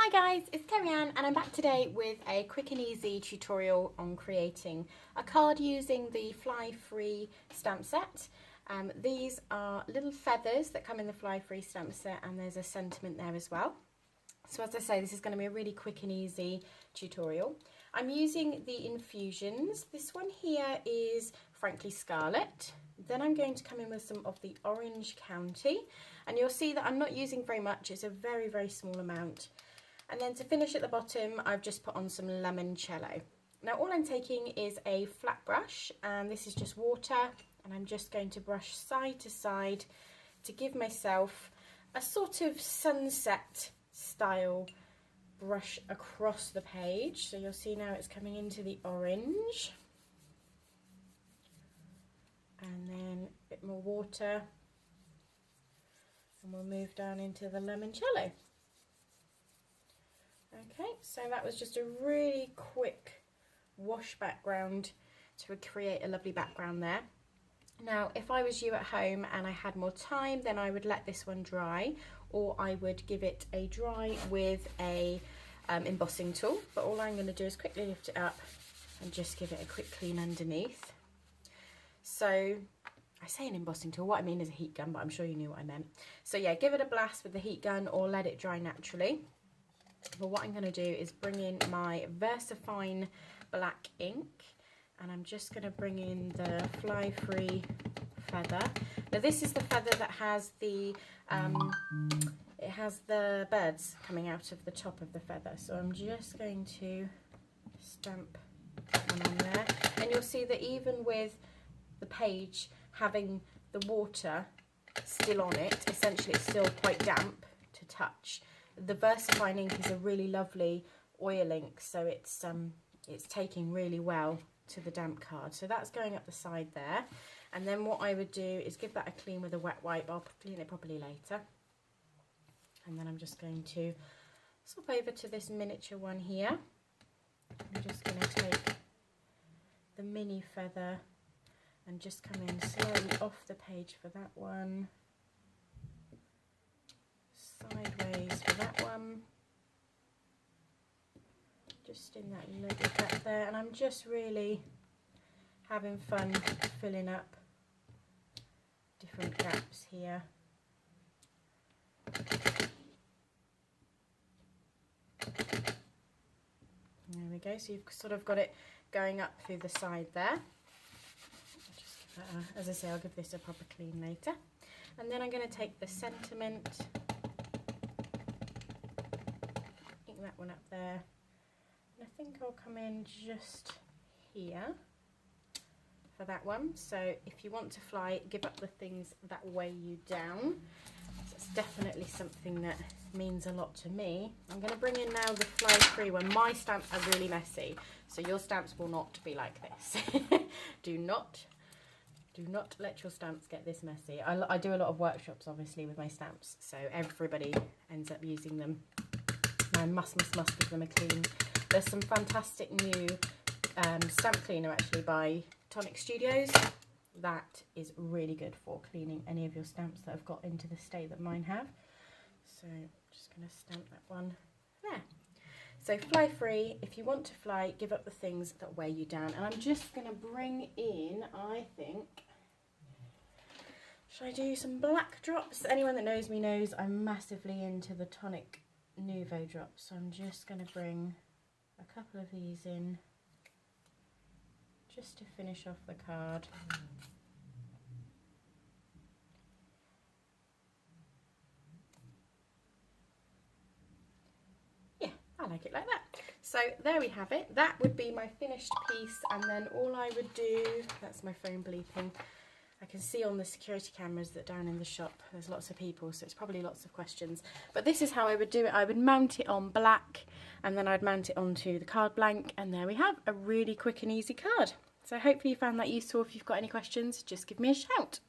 Hi guys, it's Kerry-Ann and I'm back today with a quick and easy tutorial on creating a card using the Fly Free stamp set. These are little feathers that come in the Fly Free stamp set, and there's a sentiment there as well. So as I say, this is going to be a really quick and easy tutorial. I'm using the infusions. This one here is Frankly Scarlet. Then I'm going to come in with some of the Orange County, and you'll see that I'm not using very much. It's a very, very small amount. And then to finish at the bottom, I've just put on some Limoncello. Now all I'm taking is a flat brush, and this is just water, and I'm just going to brush side to side to give myself a sort of sunset style brush across the page. So you'll see now it's coming into the orange, and then a bit more water, and we'll move down into the Limoncello. Okay, so that was just a really quick wash background to create a lovely background there. Now, if I was you at home and I had more time, then I would let this one dry, or I would give it a dry with a embossing tool. But all I'm going to do is quickly lift it up and just give it a quick clean underneath. So I say an embossing tool, what I mean is a heat gun, but I'm sure you knew what I meant. So yeah, give it a blast with the heat gun or let it dry naturally. But what I'm going to do is bring in my VersaFine black ink, and I'm just going to bring in the Fly Free feather. Now this is the feather that has the it has the birds coming out of the top of the feather. So I'm just going to stamp one on there, and you'll see that even with the page having the water still on it, essentially it's still quite damp to touch. The VersaFine ink is a really lovely oil ink, so it's taking really well to the damp card. So that's going up the side there, and then what I would do is give that a clean with a wet wipe. I'll clean it properly later. And then I'm just going to swap over to this miniature one here. I'm just going to take the mini feather and just come in slowly off the page for that one, sideways for that one, just in that little gap there, and I'm just really having fun filling up different gaps here. There we go, so you've sort of got it going up through the side there. Just give that as I say, I'll give this a proper clean later. And then I'm going to take the sentiment, that one up there, and I think I'll come in just here for that one. So if you want to fly, give up the things that weigh you down. So it's definitely something that means a lot to me. I'm going to bring in now the Fly Free one. My stamps are really messy, so your stamps will not be like this. do not let your stamps get this messy. I do a lot of workshops obviously with my stamps, so everybody ends up using them. I must give them a clean. There's some fantastic new stamp cleaner actually by Tonic Studios. That is really good for cleaning any of your stamps that have got into the state that mine have. So I'm just going to stamp that one there. So Fly Free, if you want to fly, give up the things that weigh you down. And I'm just going to bring in, I think, should I do some black drops? Anyone that knows me knows I'm massively into the Tonic Nouveau drops, so I'm just going to bring a couple of these in just to finish off the card. Yeah, I like it like that. So there we have it. That would be my finished piece, and then all I would do, that's my phone bleeping. I can see on the security cameras that down in the shop there's lots of people, so it's probably lots of questions. But this is how I would do it. I would mount it on black, and then I'd mount it onto the card blank, and there we have a really quick and easy card. So hopefully you found that useful. If you've got any questions, just give me a shout.